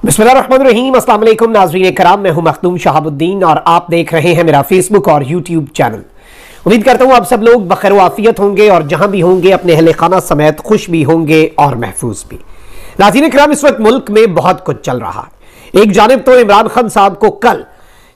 बिस्मिल्लाहिर्रहमानिर्रहीम। अस्सलाम वालेकुम नाज़रीन कराम, मैं हूं मखदूम शहाबुद्दीन और आप देख रहे हैं मेरा फेसबुक और यूट्यूब चैनल। उम्मीद करता हूं आप सब लोग बखैर आफियत होंगे और जहां भी होंगे अपने अहले खाना समेत खुश भी होंगे और महफूज भी। नाज़रीन कराम, इस वक्त मुल्क में बहुत कुछ चल रहा है। एक जानिब तो इमरान खान साहब को कल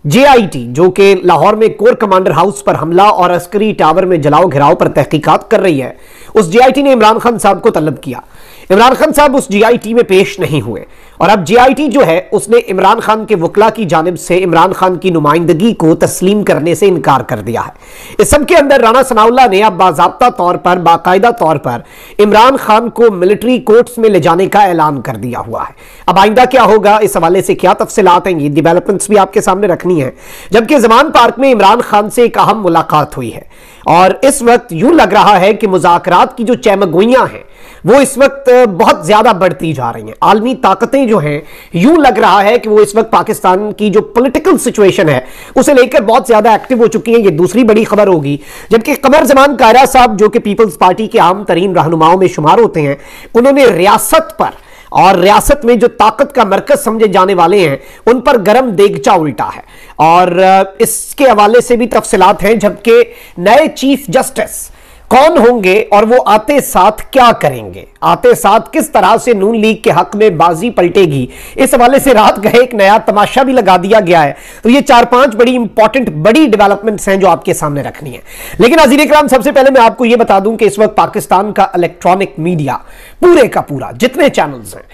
JIT जो कि लाहौर में कोर कमांडर हाउस पर हमला और अस्करी टावर में जलाओ घिराव पर तहकीकात कर रही है, उस JIT ने इमरान खान साहब को तलब किया। इमरान खान साहब उस JIT में पेश नहीं हुए और अब JIT जो है उसने इमरान खान के वकला की जानिब से इमरान खान की नुमाइंदगी को तस्लीम करने से इनकार कर दिया है। इस सब के अंदर राना सनाउल्लाह ने अब बाज़ाब्ता तौर पर, बाकायदा तौर पर इमरान खान को मिलिट्री कोर्ट्स में ले जाने का ऐलान कर दिया हुआ है। अब आइंदा क्या होगा, इस हवाले से क्या तफसीलात हैं, ये डेवलपमेंट्स भी आपके सामने रखनी है। जबकि ज़मान पार्क में इमरान खान से एक अहम मुलाकात हुई है और इस वक्त यूं लग रहा है कि मुज़ाकरात की जो चैमगोइयां हैं वो इस वक्त बहुत ज्यादा बढ़ती जा रही हैं। आलमी ताकतें जो हैं यूं लग रहा है कि वो इस वक्त पाकिस्तान की जो पॉलिटिकल सिचुएशन है उसे लेकर बहुत ज्यादा एक्टिव हो चुकी हैं। ये दूसरी बड़ी खबर होगी। जबकि कमर जमान कायरा साहब जो कि पीपल्स पार्टी के आम तरीन रहनुमाओं में शुमार होते हैं, उन्होंने रियासत पर और रियासत में जो ताकत का मरकज समझे जाने वाले हैं उन पर गरम देगचा उल्टा है और इसके हवाले से भी तफसीलात हैं। जबकि नए चीफ जस्टिस कौन होंगे और वो आते साथ क्या करेंगे, आते साथ किस तरह से नून लीग के हक में बाजी पलटेगी, इस हवाले से रात गए एक नया तमाशा भी लगा दिया गया है। तो ये 4-5 बड़ी इंपॉर्टेंट बड़ी डेवलपमेंट्स हैं जो आपके सामने रखनी है। लेकिन नाज़रीन इकराम, सबसे पहले मैं आपको ये बता दूं कि इस वक्त पाकिस्तान का इलेक्ट्रॉनिक मीडिया पूरे का पूरा जितने चैनल्स हैं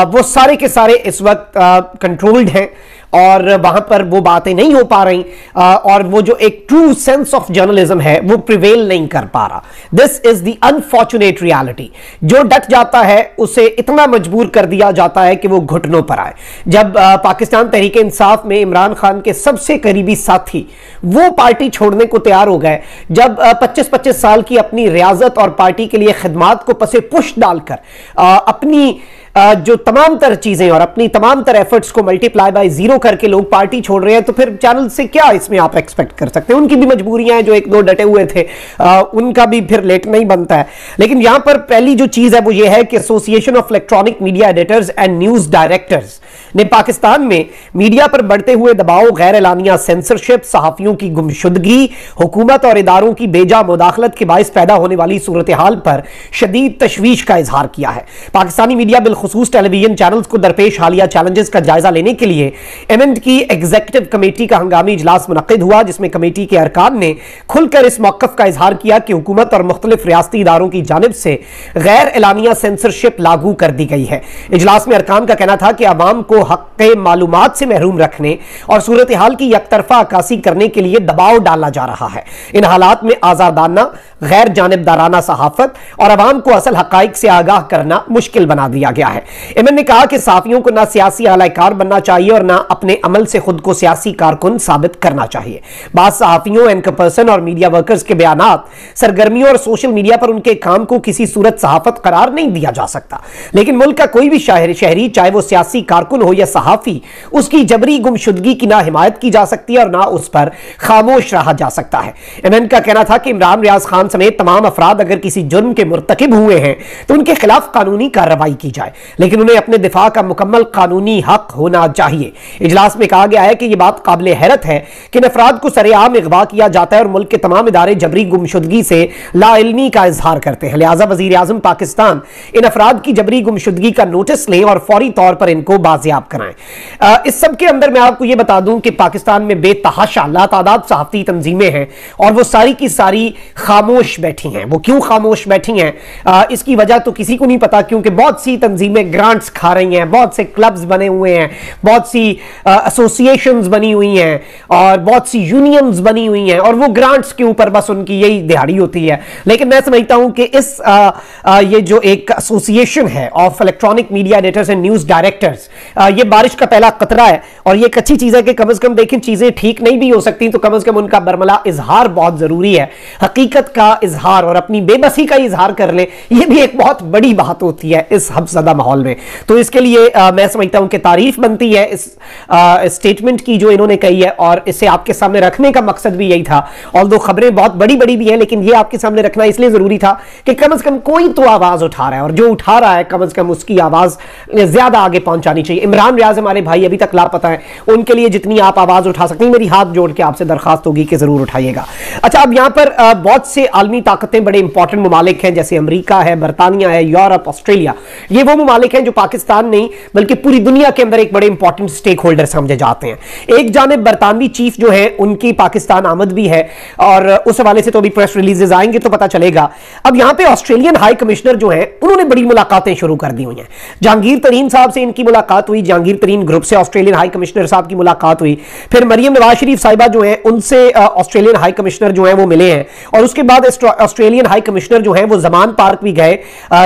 वो सारे के सारे इस वक्त कंट्रोल्ड हैं और वहां पर वो बातें नहीं हो पा रही और वो जो एक ट्रू सेंस ऑफ जर्नलिज्म है वो प्रिवेल नहीं कर पा रहा। This is the unfortunate reality. जो डट जाता है उसे इतना मजबूर कर दिया जाता है कि वो घुटनों पर आए। जब पाकिस्तान तहरीक इंसाफ में इमरान खान के सबसे करीबी साथी वो पार्टी छोड़ने को तैयार हो गए, जब 25-25 साल की अपनी रियाजत और पार्टी के लिए खिदमात को पसे पुश डालकर अपनी जो तमाम तर चीजें और अपनी तमाम तर एफर्ट्स को मल्टीप्लाई बाय जीरो करके लोग पार्टी छोड़ रहे हैं, तो फिर चैनल से क्या इसमें आप एक्सपेक्ट कर सकते हैं। उनकी भी मजबूरियां हैं, जो एक दो डटे हुए थे उनका भी फिर लेट नहीं बनता है। लेकिन यहां पर पहली जो चीज है वो ये है कि association of electronic media editors and news directors ने पाकिस्तान में मीडिया पर बढ़ते हुए दबाव, गैर एलानिया सेंसरशिप, सहाफियों की गुमशुदगी, हुकूमत और इदारों की बेजा मुदाखलत के बायस पैदा होने वाली सूरत हाल पर शदीद तशवीश का इजहार किया है। पाकिस्तानी मीडिया बिलखुसूस टेलीविजन चैनल्स को दरपेश हालिया चैलेंजेस का जायजा लेने के लिए एमएनड की एग्जीक्यूटिव कमेटी का हंगामी इजलास मुनक्किद हुआ, जिसमें कमेटी के अरकान ने खुलकर इस मौक़िफ़ का इजहार किया कि हुकूमत और मुख्तलिफ रियासती इदारों की जानिब से गैर एलानिया सेंसरशिप लागू कर दी गई है। इजलास में अरकान का कहना था कि अवाम को हक़ मालूमात से महरूम रखने और सूरत हाल की यकतरफा अक्कासी करने के लिए दबाव डाला जा रहा है। इन हालात में आज़ादाना, गैर जानिबदाराना सहाफत और अवाम को असल हक़ाइक़ से आगाह करना मुश्किल बना दिया गया है। एमएन ने कहा कि सहाफ़ियों को ना सियासी आलाकार बनना चाहिए और ना अपने अमल से खुद को सियासी कारकुन साबित करना चाहिए। बाद सहाफ़ियों, एंकर पर्सन और मीडिया वर्कर्स के बयानात, सरगर्मियों और सोशल मीडिया पर उनके काम को किसी सूरत सहाफत करार नहीं दिया जा सकता। लेकिन मुल्क का कोई भी शहरी, चाहे वो सियासी कारकुन हो या सहाफ़ी, उसकी जबरी गुमशुदगी की ना हिमायत की जा सकती है और ना उस पर खामोश रहा जा सकता है। एमएन का कहना था कि इमरान रियाज खान समेत तमाम अफराद अगर किसी जुर्म के मुर्तकिब हुए हैं तो उनके खिलाफ कानूनी कार्रवाई की जाए, लेकिन उन्हें अपने दिफा का मुकम्मल कानूनी हक होना चाहिए। इजलास में कहा गया है कि यह बात काबिल हैरत है कि इन अफराद को सरेआम अगवा किया जाता है और मुल्क के तमाम इदारे जबरी गुमशुदगी से लाइल्मी का इजहार करते हैं। लिहाजा वजीर आजम पाकिस्तान इन अफराद की जबरी गुमशुदगी का नोटिस लें और फौरी तौर पर इनको बाजियाब कराएं। इस सब के अंदर मैं आपको यह बता दूं कि पाकिस्तान में बेतहाशा लातादाद सहाफ़ती तंजीमें हैं और वो सारी की सारी खामोश बैठी हैं। वो क्यों खामोश बैठी हैं, इसकी वजह तो किसी को नहीं पता, क्योंकि बहुत सी तंजीमें ग्रांट्स खा रही हैं, बहुत से क्लब्स बने हुए हैं, बहुत सी एसोसिएशंस बनी हुई हैं और बहुत सी यूनियंस बनी हुई हैं और वो ग्रांट्स के ऊपर बस उनकी यही दिहाड़ी होती है। लेकिन मैं समझता हूं कि इस ये जो एक एसोसिएशन है of electronic media editors and news directors, ये बारिश का पहला कतरा है और ये एक अच्छी चीज है कि कम से कम देखें चीजें ठीक नहीं भी हो सकती तो कम से कम उनका बरमला इजहार बहुत जरूरी है। हकीकत का इजहार और अपनी बेबसी का इजहार कर ले, ये भी एक बहुत बड़ी बात होती है इस हफ्ज़दा माहौल में। तो इसके लिए मैं समझता हूं कि तारीफ बनती है इस स्टेटमेंट की जो इन्होंने कही है और इसे आपके सामने रखने का मकसद भी यही था। ऑल्दो खबरें बहुत बड़ी बड़ी भी हैं, लेकिन ये आपके सामने रखना इसलिए जरूरी था कि कम से कम कोई तो आवाज उठा रहा है और जो उठा रहा है कम से कम उसकी आवाज ज्यादा आगे पहुंचानी चाहिए। इमरान रियाज हमारे भाई अभी तक लापता हैं, उनके लिए जितनी आप आवाज उठा सकते हैं, मेरी हाथ जोड़ के आपसे दरखास्त होगी कि जरूर उठाइएगा। अच्छा, अब यहां पर बहुत से आलमी ताकतें, बड़े इंपॉर्टेंट ममालिक हैं, जैसे अमेरिका है, बरतानिया है, यूरोप, ऑस्ट्रेलिया, ये वो ममालिक हैं जो पाकिस्तान नहीं बल्कि पूरी दुनिया के अंदर एक बड़े इंपॉर्टेंट स्टेक होल्डर समझे जाते हैं। एक जानिब बरतानवी चीफ जो है उनकी पाकिस्तान आमद भी है, और उस हवाले से तो अभी प्रेस रिलीजेस आएंगे तो पता चलेगा। अब यहां पे ऑस्ट्रेलियन हाई कमिश्नर जो है उन्होंने बड़ी मुलाकातें शुरू कर दी हुई हैं। जहांगीर तरीन साहब से इनकी मुलाकात हुई, जहांगीर तरीन ग्रुप से ऑस्ट्रेलियन हाई कमिश्नर साहब की मुलाकात हुई, फिर मरियम नवाज शरीफ साहिबा जो है उनसे ऑस्ट्रेलियन हाई कमिश्नर जो है वो मिले हैं, और उसके बाद ऑस्ट्रेलियन हाई कमिश्नर जो है वो जमान पार्क भी गए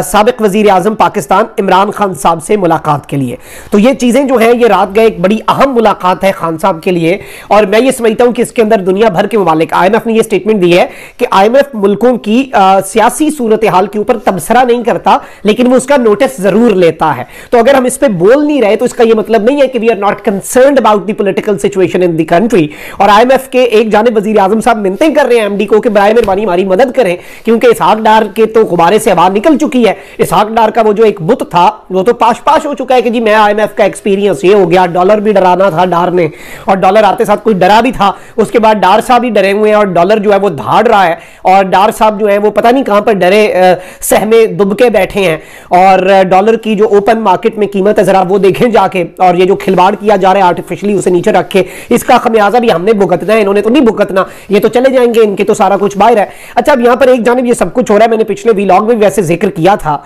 साबिक वजीर आजम पाकिस्तान इमरान खान साहब से मुलाकात के लिए। तो ये चीजें जो है ये रात गए एक बड़ी अहम मुलाकात है खान साहब के लिए, और मैं ये समझता हूं कि इसके अंदर दुनिया भर के ममालिक, IMF ने ये स्टेटमेंट दी है कि IMF मुल्कों की सियासी सूरत हाल के ऊपर तबसरा नहीं करता, लेकिन वो उसका नोटिस जरूर लेता है। तो अगर हम इस पे बोल नहीं रहे तो इसका ये मतलब नहीं है कि we are not concerned about the political situation in the country. और IMF के एक जानिब वजीर आजम साहब मिन्नतें कर रहे हैं MD को कि बराए मेहरबानी हमारी मदद करें, क्योंकि इसहाक डार के तो गुब्बारे से हवा निकल चुकी है। इसहाक डार का वो जो एक बुत था वो तो पाश पाश हो चुका है कि जी मैं IMF का एक्सपीरियंस ये हो गया, डॉलर भी डराना था डार ने, और डॉलर आते साथ कोई डरा भी था, उसके बाद डार साहब भी डरे हुए हैं और डॉलर जो है वो धाड़ रहा है, और डार साहब जो है वो पता नहीं कहां पर डरे सहमे दुबके बैठे हैं, और डॉलर की जो ओपन मार्केट में कीमत है जरा वो देखें जाके, और ये जो खिलवाड़ किया जा रहा है आर्टिफिशियली उसे नीचे रख के, इसका खमियाजा भी हमने भुगतना है, इन्होंने तो नहीं भुगतना, ये तो चले जाएंगे, इनके तो सारा कुछ बाहर है। अच्छा, अब यहां पर एक जानिब ये सब कुछ हो रहा है, मैंने पिछले व्लॉग में वैसे जिक्र किया था,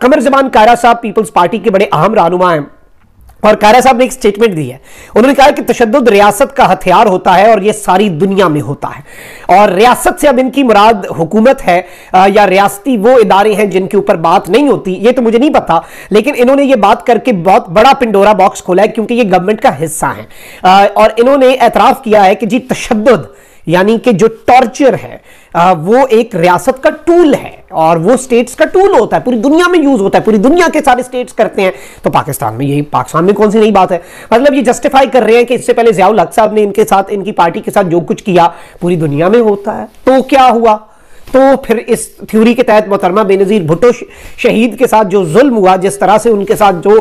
कमर जमान कायरा साहब पीपल्स पार्टी के बड़े अहम रहनुमा हैं, और कायरा साहब ने एक स्टेटमेंट दी है। उन्होंने कहा कि तशद्दुद रियासत का हथियार होता है और यह सारी दुनिया में होता है, और रियासत से अब इनकी मुराद हुकूमत है या रियासती वो इदारे हैं जिनके ऊपर बात नहीं होती, ये तो मुझे नहीं पता, लेकिन इन्होंने ये बात करके बहुत बड़ा पिंडोरा बॉक्स खोला है, क्योंकि ये गवर्नमेंट का हिस्सा है। और इन्होंने एतराफ किया है कि जी तशद्दुद यानी कि जो टॉर्चर है वो एक रियासत का टूल है, और वो स्टेट्स का टूल होता है, पूरी दुनिया में यूज होता है, पूरी दुनिया के सारे स्टेट्स करते हैं, तो पाकिस्तान में कौन सी नई बात है। मतलब ये जस्टिफाई कर रहे हैं कि इससे पहले ज़ियाउल हक साहब ने इनके साथ, इनकी पार्टी के साथ जो कुछ किया पूरी दुनिया में होता है, तो क्या हुआ। तो फिर इस थ्योरी के तहत मोहतरमा बेनज़ीर भुट्टो शहीद के साथ जो जुल्म हुआ, जिस तरह से उनके साथ जो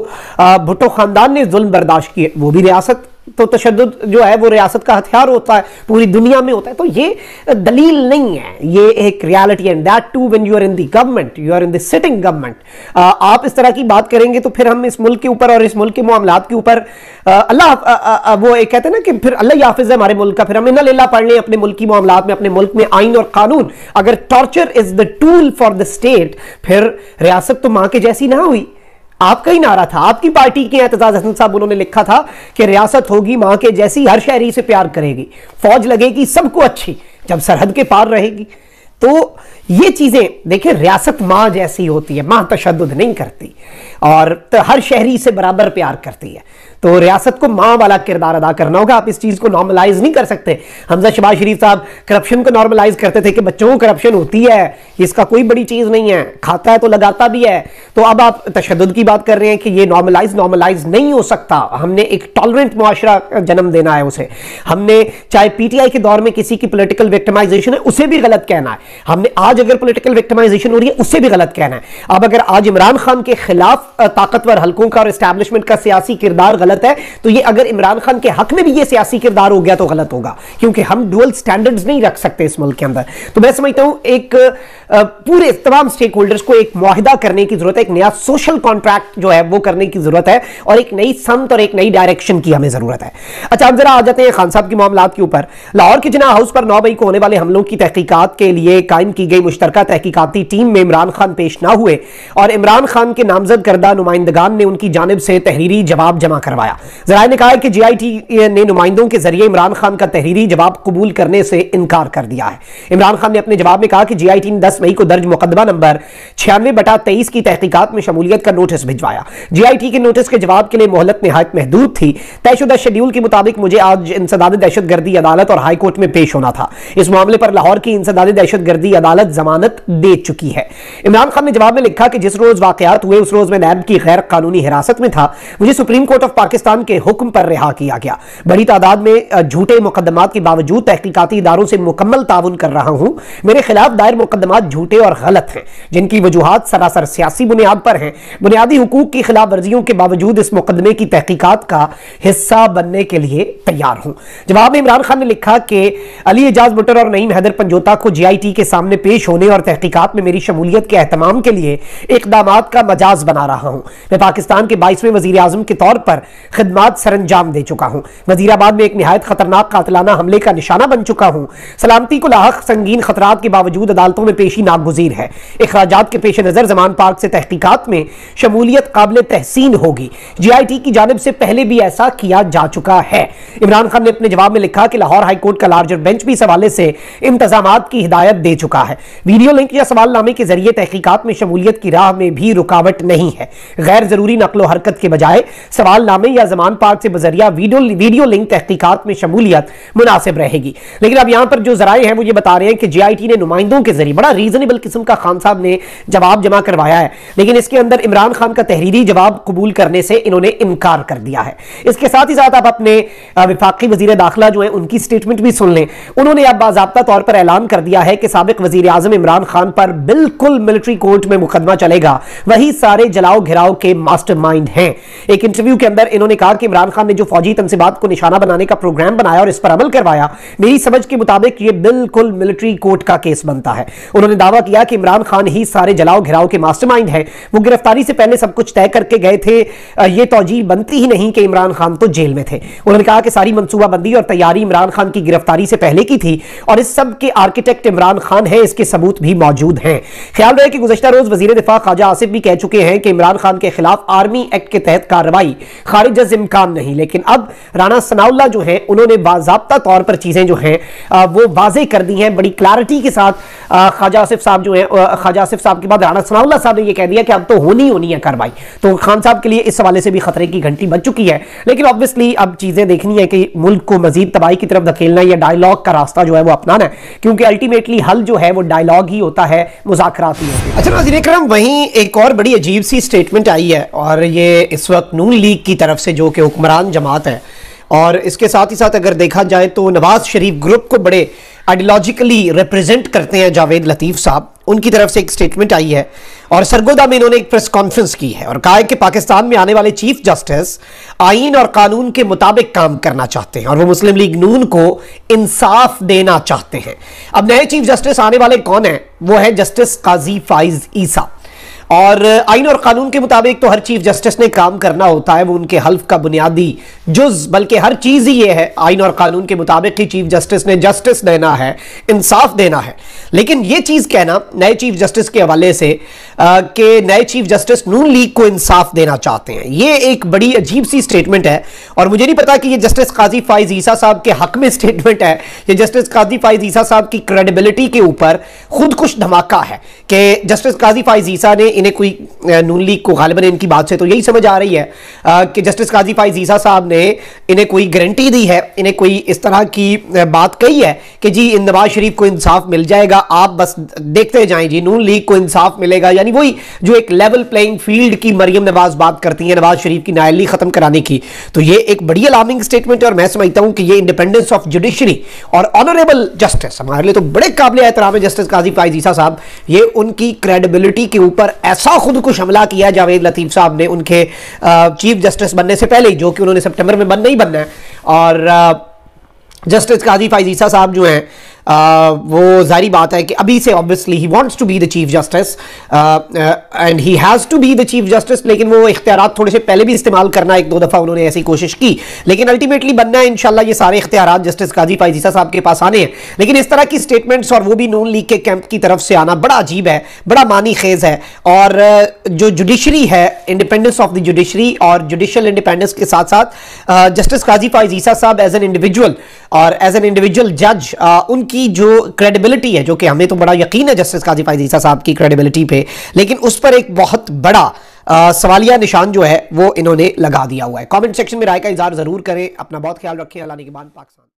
भुट्टो खानदान ने जुल्म बर्दाश्त किए, वो भी रियासत, तो तशद्दुद जो है वो रियासत का हथियार होता है, पूरी दुनिया में होता है। तो ये दलील नहीं है, ये एक reality, and that too when you are in the government, you are in the sitting government. आप इस तरह की बात करेंगे तो फिर हम इस मुल्क के ऊपर और इस मुल्क के मामलात के ऊपर अल्लाह वो एक कहते हैं ना कि फिर अल्लाह हाफिज है हमारे मुल्क का, फिर हम इन्ना लिल्लाह पढ़ लें अपने मुल्क की मामलात में, अपने मुल्क में आइन और कानून। अगर torture is the tool for the state, फिर रियासत तो मां के जैसी ना हुई। आपका ही नारा था, आपकी पार्टी के एतजाज हसन साहब, उन्होंने लिखा था कि रियासत होगी मां के जैसी, हर शहरी से प्यार करेगी, फौज लगेगी सबको अच्छी जब सरहद के पार रहेगी। तो ये चीजें देखिए, रियासत मां जैसी होती है, मां तशद्दुद नहीं करती, और तो हर शहरी से बराबर प्यार करती है। तो रियासत को मां वाला किरदार अदा करना होगा, आप इस चीज को नॉर्मलाइज नहीं कर सकते। हमजा शहबाज शरीफ साहब करप्शन को नॉर्मलाइज करते थे कि बच्चों को करप्शन होती है, इसका कोई बड़ी चीज नहीं है, खाता है तो लगाता भी है। तो अब आप तशद्दुद की बात कर रहे हैं कि ये नॉर्मलाइज नहीं हो सकता। हमने एक टॉलरेंट मुआशरा जन्म देना है उसे, हमने चाहे PTI के दौर में किसी की पॉलिटिकल विक्टिमाइजेशन है उसे भी गलत कहना है, हमने आज अगर पॉलिटिकल विक्टिमाइजेशन हो रही है उसे भी गलत कहना है। अब अगर आज इमरान खान के खिलाफ ताकतवर हलकों का और एस्टैब्लिशमेंट का सियासी किरदार गलत है, तो ये अगर इमरान खान के हक में भी ये सियासी किरदार हो गया तो गलत होगा, क्योंकि हम डुअल स्टैंडर्ड्स नहीं रख सकते इस मुल्क के अंदर। तो मैं समझता हूं एक पूरे तमाम स्टेक होल्डर्स को एक मुआहिदा करने की जरूरत है, एक नया सोशल कॉन्ट्रैक्ट जो है वो करने की जरूरत है, और एक नई समत और एक नई डायरेक्शन की हमें जरूरत है। अच्छा, अब जरा आ जाते हैं खान साहब के मामलात के ऊपर। लाहौर के जिन्ना हाउस पर 9 मई को होने वाले हमलों की तहकीकात के लिए कायम की गई मुश्तरका तहकीकाती टीम में इमरान खान पेश ना हुए, और इमरान खान के नामजद करदा नुमाइंदगान ने उनकी जानिब से तहरीरी जवाब जमा करवाया। जराये ने कहा कि GIT ने नुमाइंदों के जरिए इमरान खान का तहरीरी जवाब कबूल करने से इनकार कर दिया है। इमरान खान ने अपने जवाब में कहा कि GIT ने 10 मई को दर्ज मुकदमा नंबर 96/23 की तहकीकात में शमूलियत का नोटिस भिजवाया। GIT के नोटिस के जवाब के लिए मोहलत निहायत महदूद थी। तयशुदा शेड्यूल के मुताबिक मुझे आज इंसदाद दहशतगर्दी अदालत और हाईकोर्ट में पेश होना था। इस मामले पर लाहौर की इंसदाद दहशतगर्दी अदालत जमानत दे चुकी है। इमरान खान ने जवाब में लिखा कि जिस रोज वाकयात हुए उस रोज मैं नैब की गैर कानूनी हिरासत में था, मुझे सुप्रीम कोर्ट ऑफ पाकिस्तान के हुक्म पर रिहा किया गया। बड़ी तादाद में झूठे मुकदमात के बावजूद तहकीकाती इदारों से मुकम्मल ताउन कर रहा हूं। मेरे खिलाफ दायर मुकदमात झूठे और गलत हैं, जिनकी वजूहात सरासर सियासी बुनियाद पर हैं। बुनियादी हुकूक की खिलाफ वर्जियों के बावजूद इस मुकदमे की तहकीकात का हिस्सा बनने के लिए तैयार हूं। जवाब में इमरान खान ने लिखा कि अली एजाज भुट्टर और नईम हैदर पंजोता को GIT के सामने पेश होने और तहकीकात में मेरी शमूलियत के एहतमाम के लिए इक़दामात का मजाज बना रहा हूं। मैं पाकिस्तान के 22वें वज़ीर आज़म के तौर पर खिदमात सरअंजाम दे चुका हूं। वज़ीराबाद में एक निहायत खतरनाक कातिलाना हमले का निशाना बन चुका हूं। सलामती को लाहक संगीन खतरात के बावजूद अदालतों में पेशी नागुज़ीर है। इखराजात के पेश नज़र जमान पार्क से तहकीकात में शमूलियत काबिल तहसीन होगी। GIT की जानिब से पहले भी ऐसा किया जा चुका है। इमरान खान ने अपने जवाब में लिखा कि लाहौर हाईकोर्ट का लार्जर बेंच भी इस हवाले से इंतजामात की हिदायत दे चुका है। वीडियो लिंक या सवालनामे के जरिए तहकीकात में शमूलियत की राह में भी रुकावट नहीं है। गैर जरूरी नकलो हरकत के बजाय सवालनामे या जमान पार्क से बजरिया वीडियो लिंक तहकीकात में शमूलियत मुनासिब रहेगी। लेकिन अब यहां पर जो जराए हैं वो ये बता रहे हैं कि GIT ने नुमाइंदों के जरिए बड़ा रीजनेबल किस्म का खान साहब ने जवाब जमा करवाया है, लेकिन इसके अंदर इमरान खान का तहरीरी जवाब कबूल करने से इन्होंने इनकार कर दिया है। इसके साथ ही साथ आप अपने वफाकी वजीर दाखिला जो है उनकी स्टेटमेंट भी सुन लें। उन्होंने अब बाज़ाब्ता तौर पर ऐलान कर दिया है कि साबिक वजीर आज़म इमरान खान पर बिल्कुल मिलिट्री कोर्ट में मुकदमा चलेगा, वही सारे जलाओ घिराव के मास्टरमाइंड हैं। एक इंटरव्यू के अंदर इन्होंने कहा कि इमरान खान ने जो फौजी तंसीबात को निशाना बनाने का प्रोग्राम बनाया और इस पर अमल करवाया, मेरी समझ के मुताबिक यह बिल्कुल मिलिट्री कोर्ट का केस बनता है। उन्होंने दावा किया कि इमरान खान ही सारे जलाओ घिराव के मास्टरमाइंड है। वो गिरफ्तारी से पहले सब कुछ तय करके गए थे। यह तौजीह बनती ही नहीं कि इमरान खान तो जेल में थे। उन्होंने कहा कि सारी मंसूबाबंदी और तैयारी इमरान खान की गिरफ्तारी से पहले की थी और इस सब के आर्किटेक्ट इमरान खान है। इसके सबूत भी मौजूद हैं। ख्याल रहे कि गुज़श्ता रोज वजीर दिफा ख्वाजा आसिफ भी कह चुके हैं कि इमरान खान के खिलाफ आर्मी एक्ट के तहत कार्रवाई खारिज अज़ इम्कान नहीं, लेकिन अब राना सनाउल्लाह जो है उन्होंने बाज़ाब्ता तौर पर चीजें जो हैं वो वाज़े कर दी हैं बड़ी क्लैरिटी के साथ। ख्वाजा आसिफ साहब जो है, ख्वाजा आसिफ साहब के बाद राना सनाउल्लाह साहब ने यह कह दिया कि अब तो होनी है कार्रवाई। तो खान साहब के लिए इस हवाले से भी खतरे की घंटी बज चुकी है। लेकिन ऑब्वियसली अब चीजें देखनी है कि मुल्क को मजीद तबाही की तरफ धकेलना या डायलॉग का रास्ता जो है वो अपनाना है, क्योंकि अल्टीमेटली हल जो है वो डायलॉग ही होता है, मुज़ाकरात ही होते हैं। अच्छा नाज़रीन इकराम, वहीं एक और बड़ी अजीब सी स्टेटमेंट आई है और ये इस वक्त नून लीग की तरफ से जो कि हुक्मरान जमात है, और इसके साथ ही साथ अगर देखा जाए तो नवाज शरीफ ग्रुप को बड़े आइडियोलॉजिकली रिप्रेजेंट करते हैं जावेद लतीफ़ साहब। उनकी तरफ से एक स्टेटमेंट आई है और सरगोदा में इन्होंने एक प्रेस कॉन्फ्रेंस की है और कहा है कि पाकिस्तान में आने वाले चीफ जस्टिस आईन और कानून के मुताबिक काम करना चाहते हैं और वो मुस्लिम लीग नून को इंसाफ देना चाहते हैं। अब नए चीफ जस्टिस आने वाले कौन है? वो है जस्टिस काजी फाइज ईसा। और आइन और कानून के मुताबिक तो हर चीफ जस्टिस ने काम करना होता है, वो उनके हल्फ का बुनियादी जुज, बल्कि हर चीज ही ये है आइन और कानून के मुताबिक ही चीफ जस्टिस ने जस्टिस देना है, इंसाफ देना है। लेकिन ये चीज कहना नए चीफ जस्टिस के हवाले से कि नए चीफ जस्टिस नून लीग को इंसाफ देना चाहते हैं, ये एक बड़ी अजीब सी स्टेटमेंट है। और मुझे नहीं पता कि ये जस्टिस काजी फाइज ईसा साहब के हक में स्टेटमेंट है, ये जस्टिस काजी फाइज ईसा साहब की क्रेडिबिलिटी के ऊपर खुद कुछ धमाका है कि जस्टिस काजी फाइज ईसा ने इन्हें कोई नून लीग को गालिबन इनकी बात से तो यही समझ आ रही है कि जस्टिस काजी फाइज ईसा साहब ने इन्हें कोई गारंटी दी है, इन्हें कोई इस तरह की बात कही है कि जी नवाज शरीफ को इंसाफ मिल जाएगा, आप बस देखते जाएं जी, नून लीग को इंसाफ मिलेगा। यानी वही जो एक लेवल प्लेइंग फील्ड की मरियम नवाज बात करती है नवाज शरीफ की नाअहली खत्म कराने की। तो ये एक बड़ी अलार्मिंग स्टेटमेंट है और मैं समझता हूं कि ये इंडिपेंडेंस ऑफ जुडिशरी और ऑनरेबल जस्टिस हमारे लिए तो बड़े काबिल एहतराम है जस्टिस काजी फाइज ईसा साहब। ये उनकी क्रेडिबिलिटी के ऊपर ऐसा खुद कुछ हमला किया जावेद लतीफ साहब ने उनके चीफ जस्टिस बनने से पहले ही, जो कि उन्होंने सितंबर में बनना ही बनना है। और जस्टिस काजी फाइज ईसा साहब जो हैं वो जारी बात है कि अभी से obviously he wants to be the chief justice and he has to be the chief justice, लेकिन वो इख्तियारात थोड़े से पहले भी इस्तेमाल करना एक दो दफ़ा उन्होंने ऐसी कोशिश की, लेकिन अल्टीमेटली बनना है इंशाल्लाह ये सारे इख्तियारात जस्टिस काजी फाइज ईसा साहब के पास आने हैं। लेकिन इस तरह की स्टेटमेंट्स और वो भी नून लीग के कैंप की तरफ से आना बड़ा अजीब है, बड़ा मानी खेज है। और जो जुडिशरी है, इंडिपेंडेंस ऑफ द जुडिशरी और जुडिशल इंडिपेंडेंस के साथ साथ जस्टिस काजी फाइज ईसा साहब एज एन इंडिविजुअल और एज एन इंडिविजुअल जज उनकी जो क्रेडिबिलिटी है, जो कि हमें तो बड़ा यकीन है जस्टिस काजी फाइज ईसा साहब की क्रेडिबिलिटी पे, लेकिन उस पर एक बहुत बड़ा सवालिया निशान जो है वो इन्होंने लगा दिया हुआ है। कमेंट सेक्शन में राय का इजहार जरूर करें। अपना बहुत ख्याल रखें। अल्लाह निगहबान पाकिस्तान।